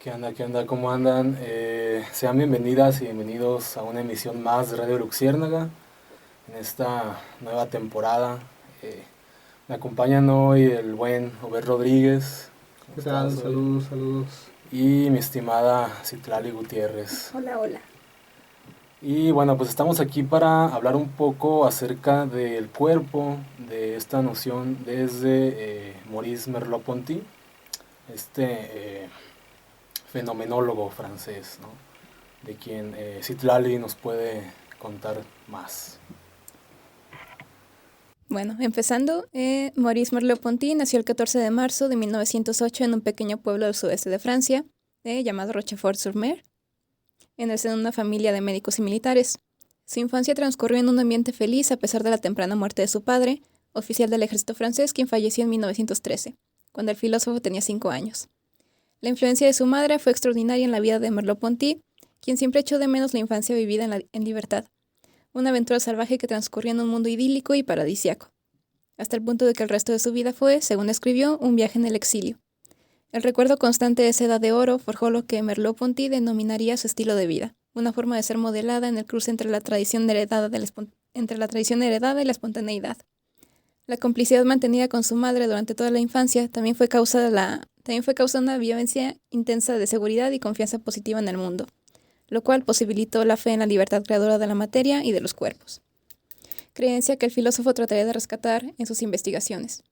¿Qué onda? ¿Qué onda? ¿Cómo andan? Sean bienvenidas y bienvenidos a una emisión más de Radio Luxiérnaga en esta nueva temporada. Eh, Me acompañan hoy el buen Obed Rodríguez. ¿Cómo ¿Qué tal? estás, Obed? Saludos, saludos. Y mi estimada Citlali Gutiérrez. Hola, hola. Y bueno, pues estamos aquí para hablar un poco acerca del cuerpo, de esta noción desde Maurice Merleau-Ponty, este fenomenólogo francés, ¿no? De quien Citlali nos puede contar más. Bueno, empezando, Maurice Merleau-Ponty nació el 14 de marzo de 1908 en un pequeño pueblo del sudeste de Francia, llamado Rochefort-sur-Mer, en el seno de una familia de médicos y militares. Su infancia transcurrió en un ambiente feliz a pesar de la temprana muerte de su padre, oficial del ejército francés, quien falleció en 1913, cuando el filósofo tenía 5 años. La influencia de su madre fue extraordinaria en la vida de Merleau-Ponty, quien siempre echó de menos la infancia vivida en libertad. Una aventura salvaje que transcurrió en un mundo idílico y paradisiaco, hasta el punto de que el resto de su vida fue, según escribió, un viaje en el exilio. El recuerdo constante de esa edad de oro forjó lo que Merleau-Ponty denominaría su estilo de vida, una forma de ser modelada en el cruce entre la tradición heredada, y la espontaneidad. La complicidad mantenida con su madre durante toda la infancia también fue causa de una vivencia intensa de seguridad y confianza positiva en el mundo, lo cual posibilitó la fe en la libertad creadora de la materia y de los cuerpos, creencia que el filósofo trataría de rescatar en sus investigaciones.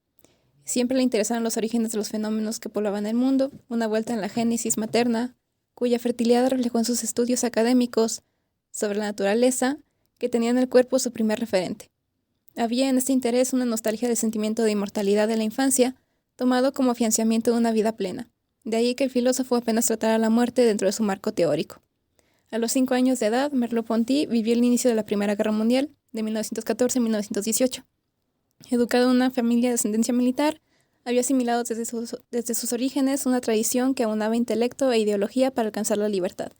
Siempre le interesaron los orígenes de los fenómenos que poblaban el mundo, una vuelta en la génesis materna, cuya fertilidad reflejó en sus estudios académicos sobre la naturaleza, que tenía en el cuerpo su primer referente. Había en este interés una nostalgia del sentimiento de inmortalidad de la infancia, tomado como afianzamiento de una vida plena. De ahí que el filósofo apenas tratara la muerte dentro de su marco teórico. A los 5 años de edad, Merleau-Ponty vivió el inicio de la Primera Guerra Mundial, de 1914 a 1918. Educado en una familia de ascendencia militar, había asimilado desde sus orígenes una tradición que aunaba intelecto e ideología para alcanzar la libertad.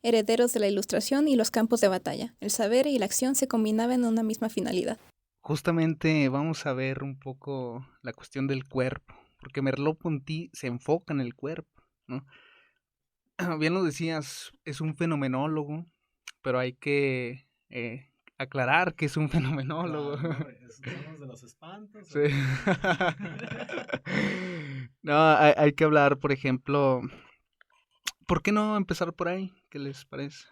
Herederos de la Ilustración y los campos de batalla, el saber y la acción se combinaban en una misma finalidad. Justamente vamos a ver un poco la cuestión del cuerpo, porque Merleau-Ponty se enfoca en el cuerpo, ¿no? Bien lo decías, es un fenomenólogo, pero hay que aclarar que es un fenomenólogo. Claro, ¿son los de los espantos? Sí. No, hay que hablar, por ejemplo, ¿por qué no empezar por ahí? ¿Qué les parece?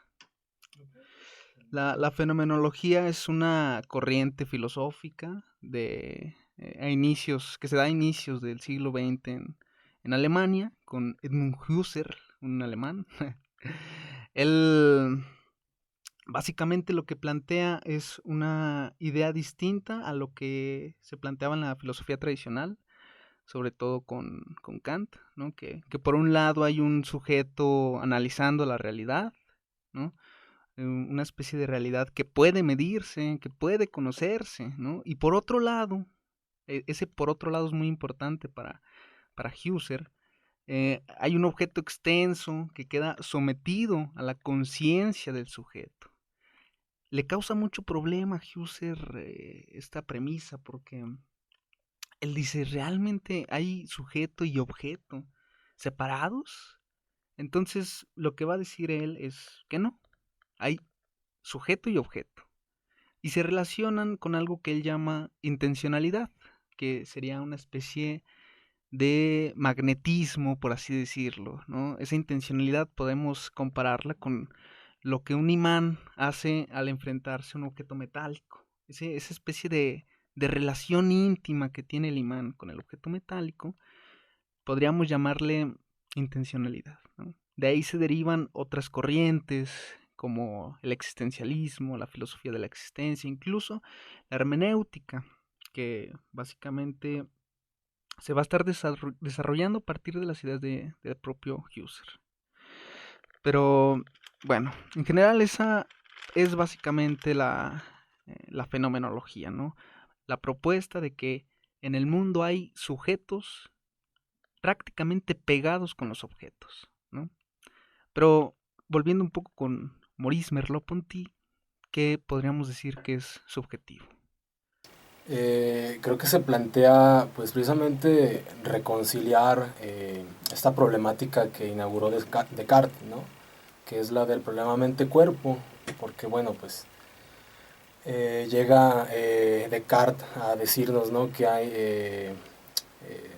La fenomenología es una corriente filosófica que se da a inicios del siglo XX en Alemania, con Edmund Husserl, un alemán. Él básicamente lo que plantea es una idea distinta a lo que se planteaba en la filosofía tradicional, sobre todo con Kant, ¿no? Que por un lado hay un sujeto analizando la realidad, ¿no? Una especie de realidad que puede medirse, que puede conocerse, ¿no? Y por otro lado, ese por otro lado es muy importante para Husserl, hay un objeto extenso que queda sometido a la conciencia del sujeto. Le causa mucho problema a Husserl esta premisa porque él dice, ¿realmente hay sujeto y objeto separados? Entonces lo que va a decir él es que no, hay sujeto y objeto. Y se relacionan con algo que él llama intencionalidad, que sería una especie de magnetismo, por así decirlo, ¿no? Esa intencionalidad podemos compararla con lo que un imán hace al enfrentarse a un objeto metálico. Esa especie de relación íntima que tiene el imán con el objeto metálico, podríamos llamarle intencionalidad, ¿no? De ahí se derivan otras corrientes como el existencialismo, la filosofía de la existencia, incluso la hermenéutica, que básicamente se va a estar desarrollando a partir de las ideas del propio Husserl. Pero bueno, en general esa es básicamente la fenomenología, ¿no? La propuesta de que en el mundo hay sujetos prácticamente pegados con los objetos, ¿no? Pero volviendo un poco con Maurice Merleau-Ponty, ¿qué podríamos decir que es subjetivo? Creo que se plantea pues precisamente reconciliar esta problemática que inauguró Descartes, ¿no? Que es la del problema mente-cuerpo, porque bueno, pues llega Descartes a decirnos, ¿no?, que hay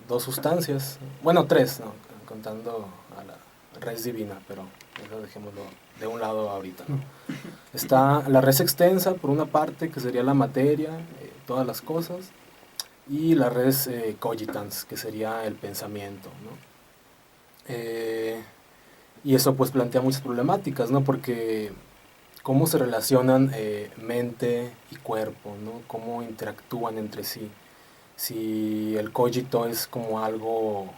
dos sustancias, bueno, tres, ¿no?, contando a la res divina, pero eso dejémoslo de un lado ahorita, ¿no? Está la res extensa, por una parte, que sería la materia, todas las cosas, y la res cogitans, que sería el pensamiento, ¿no? Y eso pues plantea muchas problemáticas, ¿no? Porque cómo se relacionan mente y cuerpo, ¿no? Cómo interactúan entre sí. Si el cogito es como algo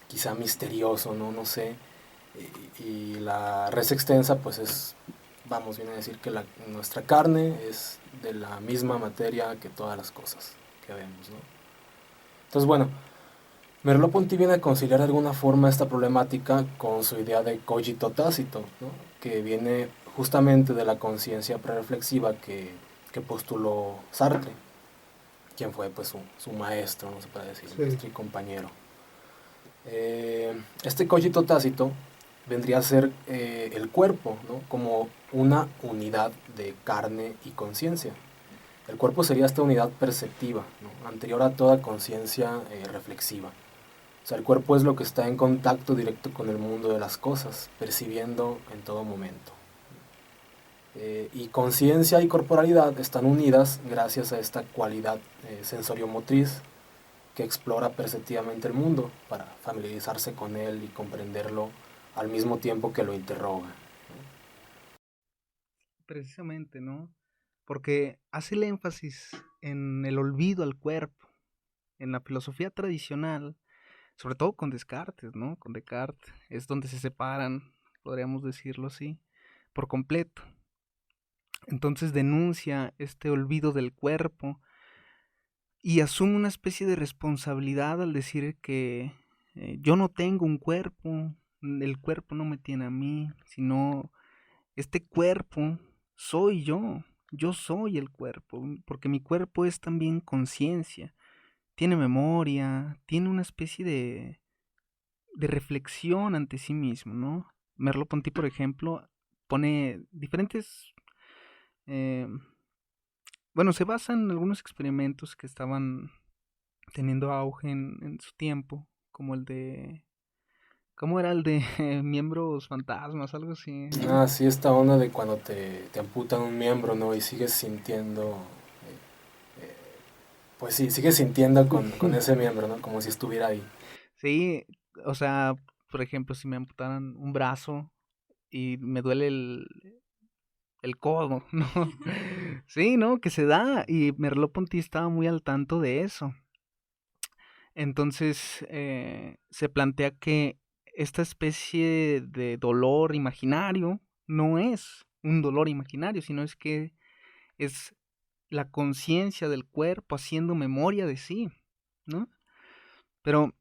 quizá misterioso, ¿no? No sé. Y la res extensa pues es, vamos bien a decir que nuestra carne es de la misma materia que todas las cosas que vemos, ¿no? Entonces bueno, Merleau-Ponty viene a conciliar de alguna forma esta problemática con su idea de cogito tácito, ¿no?, que viene justamente de la conciencia prereflexiva que postuló Sartre, quien fue pues su maestro, no se puede decir, sí, maestro y compañero. Este cogito tácito vendría a ser el cuerpo, ¿no?, como una unidad de carne y conciencia. El cuerpo sería esta unidad perceptiva, ¿no?, anterior a toda conciencia reflexiva. O sea, el cuerpo es lo que está en contacto directo con el mundo de las cosas, percibiendo en todo momento. Y conciencia y corporalidad están unidas gracias a esta cualidad sensoriomotriz que explora perceptivamente el mundo para familiarizarse con él y comprenderlo al mismo tiempo que lo interroga. Precisamente, ¿no? Porque hace el énfasis en el olvido al cuerpo. En la filosofía tradicional, sobre todo con Descartes, ¿no? Con Descartes es donde se separan, podríamos decirlo así, por completo. Entonces denuncia este olvido del cuerpo y asume una especie de responsabilidad al decir que yo no tengo un cuerpo, el cuerpo no me tiene a mí, sino este cuerpo soy yo soy el cuerpo, porque mi cuerpo es también conciencia, tiene memoria, tiene una especie de reflexión ante sí mismo, ¿no? Merleau-Ponty, por ejemplo, pone diferentes... Eh, bueno, se basa en algunos experimentos que estaban teniendo auge en su tiempo, como el de... ¿Cómo era el de miembros fantasmas? Algo así. Ah, sí, esta onda de cuando te amputan un miembro, ¿no? Y sigues sintiendo... pues sí, sigues sintiendo con ese miembro, ¿no? Como si estuviera ahí. Sí, o sea, por ejemplo, si me amputaran un brazo y me duele el codo, ¿no? Sí, ¿no? Que se da. Y Merleau-Ponty estaba muy al tanto de eso. Entonces, se plantea que esta especie de dolor imaginario no es un dolor imaginario, sino es que es la conciencia del cuerpo haciendo memoria de sí, ¿no? Pero,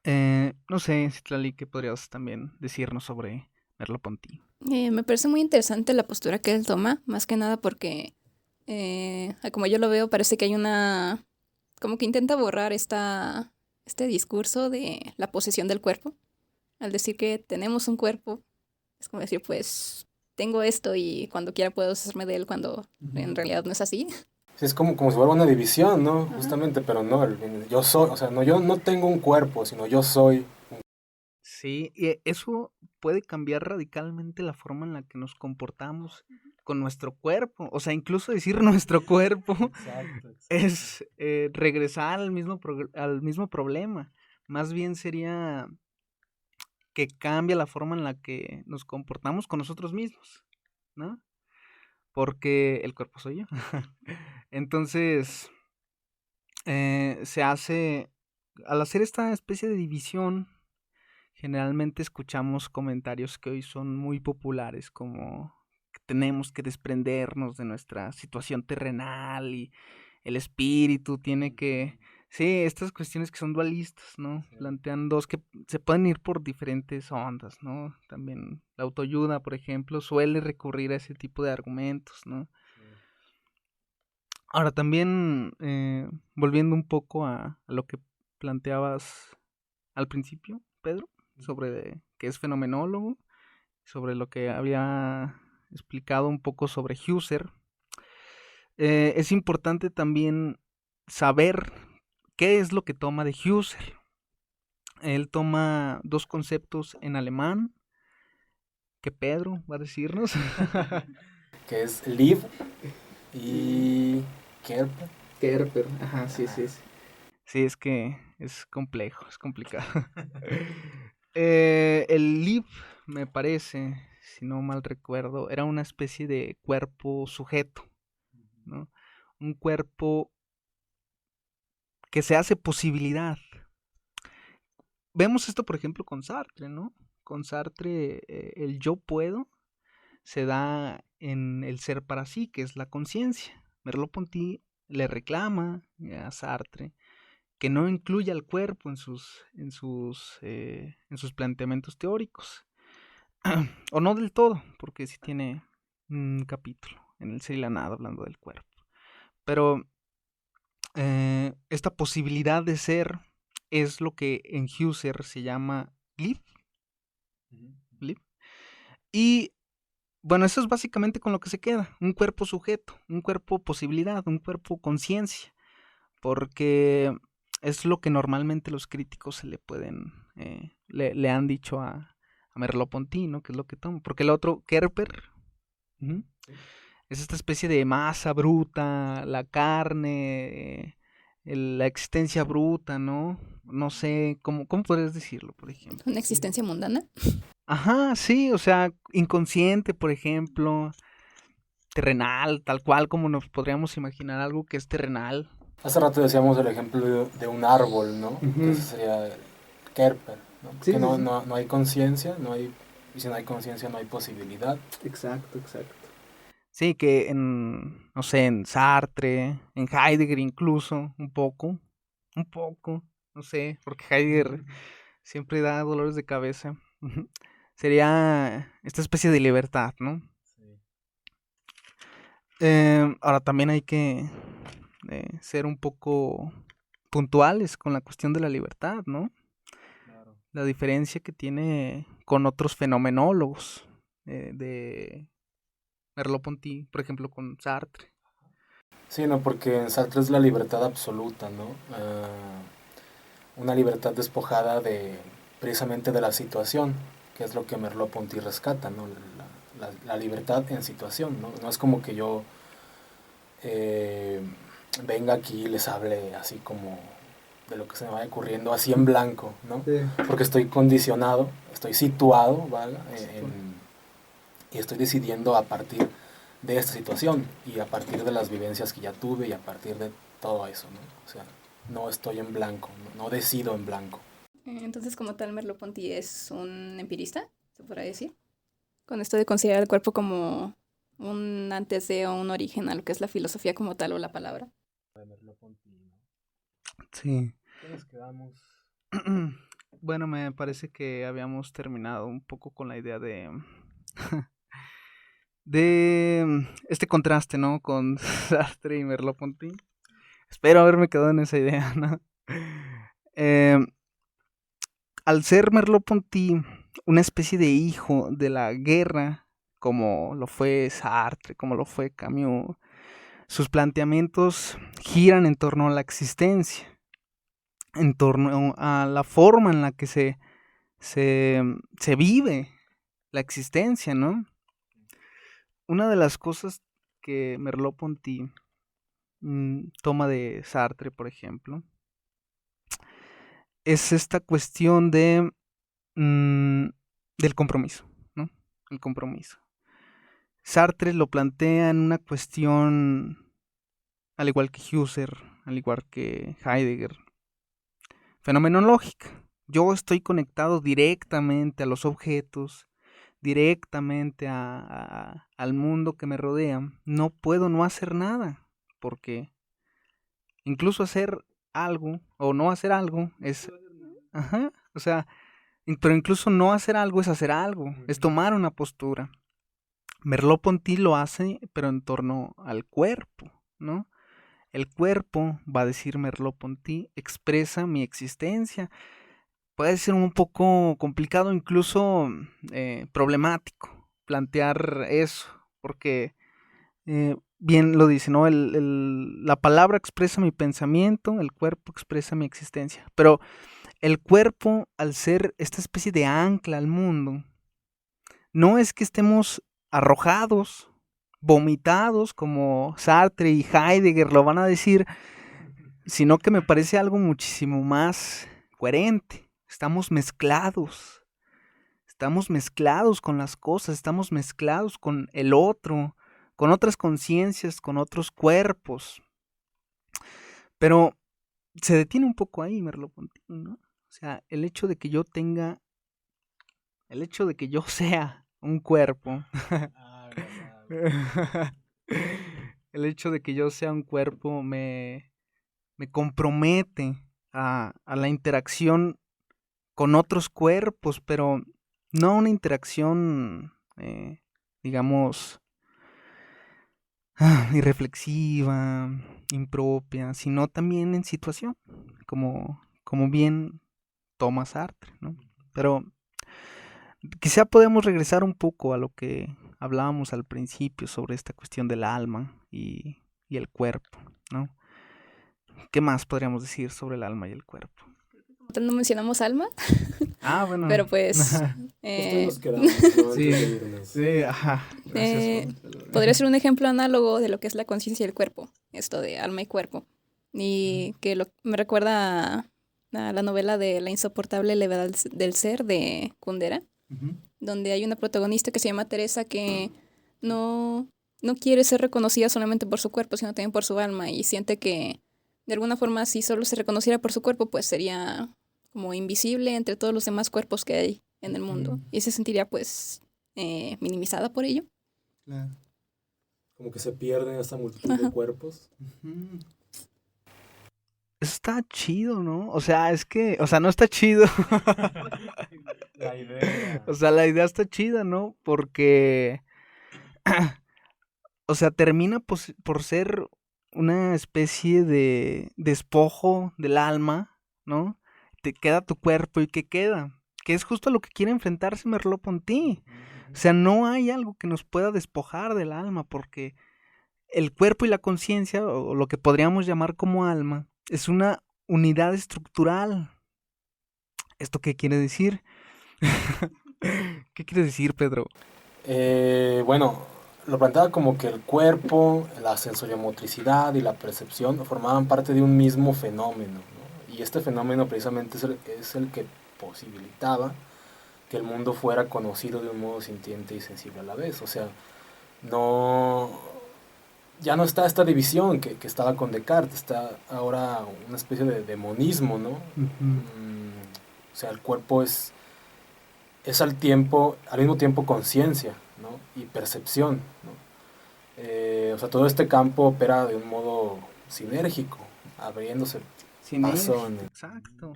no sé, Citlali, ¿qué podrías también decirnos sobre Merleau-Ponty? Me parece muy interesante la postura que él toma, más que nada porque, como yo lo veo, parece que hay una... como que intenta borrar este discurso de la posesión del cuerpo. Al decir que tenemos un cuerpo, es como decir, pues, tengo esto y cuando quiera puedo deshacerme de él cuando en realidad no es así. Sí, es como si fuera una división, ¿no? Ajá. Justamente, pero no, yo soy, o sea, no, yo no tengo un cuerpo, sino yo soy. Sí, y eso puede cambiar radicalmente la forma en la que nos comportamos con nuestro cuerpo. O sea, incluso decir nuestro cuerpo Exacto. es regresar al mismo problema. Más bien sería que cambia la forma en la que nos comportamos con nosotros mismos, ¿no? Porque el cuerpo soy yo. Entonces, al hacer esta especie de división, generalmente escuchamos comentarios que hoy son muy populares, como que tenemos que desprendernos de nuestra situación terrenal y el espíritu tiene que... Sí, estas cuestiones que son dualistas, ¿no? Sí. Plantean dos que se pueden ir por diferentes ondas, ¿no? También la autoayuda, por ejemplo, suele recurrir a ese tipo de argumentos, ¿no? Ahora también, volviendo un poco a lo que planteabas al principio, Pedro, sobre qué es fenomenólogo, sobre lo que había explicado un poco sobre Husserl, es importante también saber qué es lo que toma de Husserl. Él toma dos conceptos en alemán que Pedro va a decirnos. Que es Liv y Kerper. Kerper, ajá, sí. Sí, es que es complejo, es complicado. El Liv, me parece, si no mal recuerdo, era una especie de cuerpo sujeto, ¿no? Un cuerpo que se hace posibilidad. Vemos esto, por ejemplo, con Sartre, ¿no? Con Sartre, el yo puedo se da en el ser para sí, que es la conciencia. Merleau-Ponty le reclama a Sartre que no incluya al cuerpo en sus planteamientos teóricos. O no del todo, porque sí tiene un capítulo en el Ser y la Nada hablando del cuerpo. Pero esta posibilidad de ser es lo que en Husserl se llama Liv. Y bueno, eso es básicamente con lo que se queda. Un cuerpo sujeto, un cuerpo posibilidad, un cuerpo conciencia. Porque es lo que normalmente los críticos se le pueden, le han dicho a Merleau-Ponty, ¿no? Que es lo que toma. Porque el otro, Kerper, es esta especie de masa bruta, la carne, la existencia bruta, ¿no? No sé, ¿cómo podrías decirlo, por ejemplo? ¿Una existencia mundana? Ajá, sí, o sea, inconsciente, por ejemplo, terrenal, tal cual como nos podríamos imaginar algo que es terrenal. Hace rato decíamos el ejemplo de un árbol, ¿no? Que ese sería Kerper, ¿no? Sí, Que sí, sí. no hay conciencia, y si no hay conciencia no hay posibilidad. Exacto. Sí, que no sé, en Sartre, en Heidegger incluso, un poco, no sé, porque Heidegger siempre da dolores de cabeza. Sería esta especie de libertad, ¿no? Ahora también hay que ser un poco puntuales con la cuestión de la libertad, ¿no? Claro. La diferencia que tiene con otros fenomenólogos de Merleau-Ponty, por ejemplo, con Sartre. Sí, no, porque en Sartre es la libertad absoluta, ¿no? Una libertad despojada precisamente de la situación, que es lo que Merleau-Ponty rescata, ¿no? La libertad en situación, ¿no? No es como que yo venga aquí y les hable así como de lo que se me vaya ocurriendo, así en blanco, ¿no? Sí. Porque estoy condicionado, estoy situado, ¿vale? Y estoy decidiendo a partir de esta situación y a partir de las vivencias que ya tuve y a partir de todo eso, ¿no? O sea, no estoy en blanco, no decido en blanco. Entonces, como tal, Merleau-Ponty es un empirista, se podrá decir, con esto de considerar el cuerpo como un antes de o un origen a lo que es la filosofía como tal o la palabra. Sí. ¿Qué nos quedamos? Bueno, me parece que habíamos terminado un poco con la idea de este contraste, ¿no? Con Sartre y Merleau-Ponty. Espero haberme quedado en esa idea, ¿no? Al ser Merleau-Ponty una especie de hijo de la guerra, como lo fue Sartre, como lo fue Camus, sus planteamientos giran en torno a la existencia, en torno a la forma en la que se vive la existencia, ¿no? Una de las cosas que Merleau-Ponty toma de Sartre, por ejemplo, es esta cuestión del compromiso, ¿no? El compromiso. Sartre lo plantea en una cuestión, al igual que Husserl, al igual que Heidegger, fenomenológica. Yo estoy conectado directamente a los objetos, directamente al mundo que me rodea. No puedo no hacer nada, porque incluso hacer algo o no hacer algo es... Ajá, o sea, pero incluso no hacer algo es hacer algo, es tomar una postura. Merleau-Ponty lo hace, pero en torno al cuerpo, ¿no? El cuerpo, va a decir Merleau-Ponty, expresa mi existencia. Puede ser un poco complicado, incluso problemático, plantear eso, porque bien lo dice, ¿no? La palabra expresa mi pensamiento, el cuerpo expresa mi existencia. Pero el cuerpo, al ser esta especie de ancla al mundo, no es que estemos arrojados, vomitados, como Sartre y Heidegger lo van a decir, sino que me parece algo muchísimo más coherente. Estamos mezclados con las cosas, estamos mezclados con el otro, con otras conciencias, con otros cuerpos. Pero se detiene un poco ahí Merleau-Ponty, ¿no? O sea, el hecho de que yo sea un cuerpo, el hecho de que yo sea un cuerpo me compromete a la interacción con otros cuerpos, pero no una interacción, digamos, irreflexiva, impropia, sino también en situación, como bien toma Sartre, ¿no? Pero quizá podemos regresar un poco a lo que hablábamos al principio sobre esta cuestión del alma y el cuerpo, ¿no? ¿Qué más podríamos decir sobre el alma y el cuerpo? No mencionamos alma, Bueno. pero pues Justo nos quedamos, ¿no? Sí, Antes de irnos. sí, ajá. Gracias podría ser un ejemplo análogo de lo que es la conciencia y el cuerpo, esto de alma y cuerpo, y que me recuerda a la novela de La insoportable levedad del ser de Kundera, donde hay una protagonista que se llama Teresa que no quiere ser reconocida solamente por su cuerpo, sino también por su alma, y siente que de alguna forma si solo se reconociera por su cuerpo, pues sería como invisible entre todos los demás cuerpos que hay en el mundo, y se sentiría pues minimizada por ello. Claro. Como que se pierde esta multitud de cuerpos. Eso está chido, ¿no? O sea, no está chido. La idea. O sea, la idea está chida, ¿no? Porque, o sea, termina por ser una especie de despojo del alma, ¿no? Te queda tu cuerpo y ¿qué queda? Que es justo a lo que quiere enfrentarse Merleau-Ponty. O sea, no hay algo que nos pueda despojar del alma, porque el cuerpo y la conciencia, o lo que podríamos llamar como alma, es una unidad estructural. ¿Esto qué quiere decir? ¿Qué quiere decir, Pedro? Bueno, lo planteaba como que el cuerpo, la sensoriomotricidad y la percepción formaban parte de un mismo fenómeno, ¿no? Y este fenómeno precisamente es el que posibilitaba que el mundo fuera conocido de un modo sintiente y sensible a la vez. O sea, ya no está esta división que estaba con Descartes, está ahora una especie de monismo, ¿no? O sea, el cuerpo es al mismo tiempo conciencia, ¿no? Y percepción, ¿no? O sea, todo este campo opera de un modo sinérgico, abriéndose paso en el... Exacto,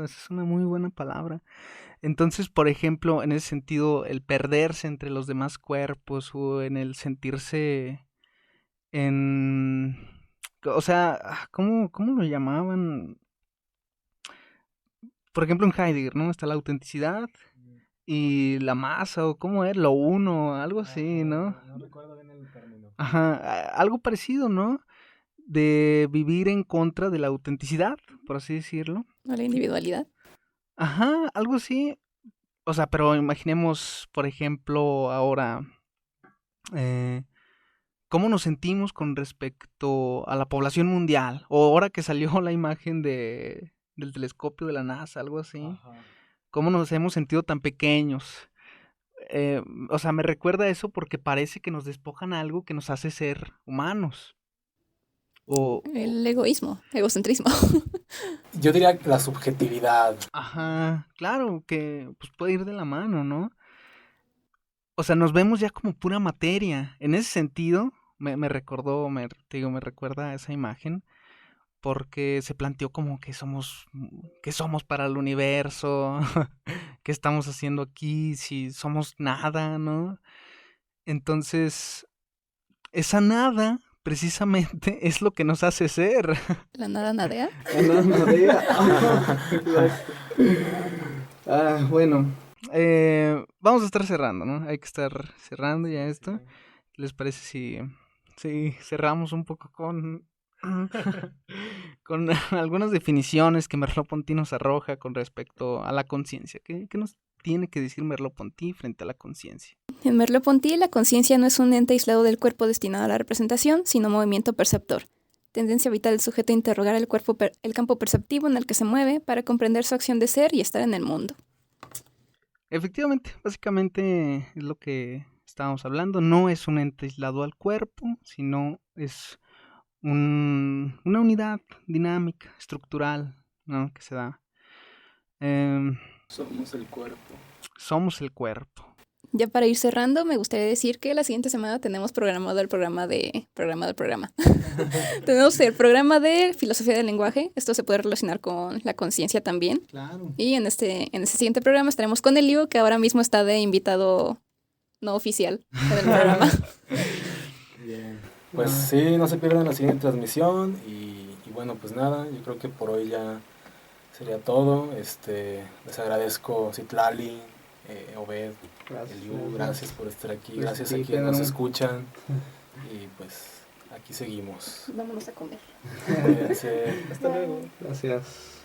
esa es una muy buena palabra. Entonces, por ejemplo, en ese sentido, el perderse entre los demás cuerpos o en el sentirse o sea, ¿cómo lo llamaban? Por ejemplo, en Heidegger, ¿no? Está la autenticidad y la masa, o cómo es, lo uno, algo así, ¿no? No recuerdo bien el término. Ajá, algo parecido, ¿no? De vivir en contra de la autenticidad, por así decirlo. ¿A la individualidad? Ajá, algo así. O sea, pero imaginemos, por ejemplo, ahora, ¿cómo nos sentimos con respecto a la población mundial? O ahora que salió la imagen del telescopio de la NASA, algo así. Ajá. ¿Cómo nos hemos sentido tan pequeños? O sea, me recuerda eso porque parece que nos despojan algo que nos hace ser humanos. El egoísmo, egocentrismo. Yo diría la subjetividad. Ajá, claro, que pues puede ir de la mano, ¿no? O sea, nos vemos ya como pura materia. En ese sentido, me recuerda a esa imagen, porque se planteó como que somos para el universo, qué estamos haciendo aquí, si somos nada, ¿no? Entonces, esa nada precisamente es lo que nos hace ser. La nada nadea. La nada nadea. Exacto. Bueno, vamos a estar cerrando, ¿no? Hay que estar cerrando ya esto. ¿Qué les parece si cerramos un poco con con algunas definiciones que Merleau-Ponty nos arroja con respecto a la conciencia? ¿Qué nos tiene que decir Merleau-Ponty frente a la conciencia? En Merleau-Ponty, la conciencia no es un ente aislado del cuerpo destinado a la representación, sino movimiento perceptor. Tendencia vital del sujeto a interrogar el campo perceptivo en el que se mueve para comprender su acción de ser y estar en el mundo. Efectivamente, básicamente es lo que estábamos hablando. No es un ente aislado al cuerpo, sino es una unidad dinámica, estructural, ¿no? Que se da. Somos el cuerpo. Somos el cuerpo. Ya para ir cerrando, me gustaría decir que la siguiente semana tenemos programado el programa. Tenemos el programa de filosofía del lenguaje. Esto se puede relacionar con la conciencia también. Claro. Y en este siguiente programa estaremos con el Lío, que ahora mismo está de invitado no oficial en el programa. Bien. Pues sí, no se pierdan la siguiente transmisión y bueno, pues nada, yo creo que por hoy ya sería todo. Les agradezco Citlali, Obed, Eliu, gracias por estar aquí, gracias a quienes nos escuchan y pues aquí seguimos. Vámonos a comer. Cuídense. Hasta luego. Gracias.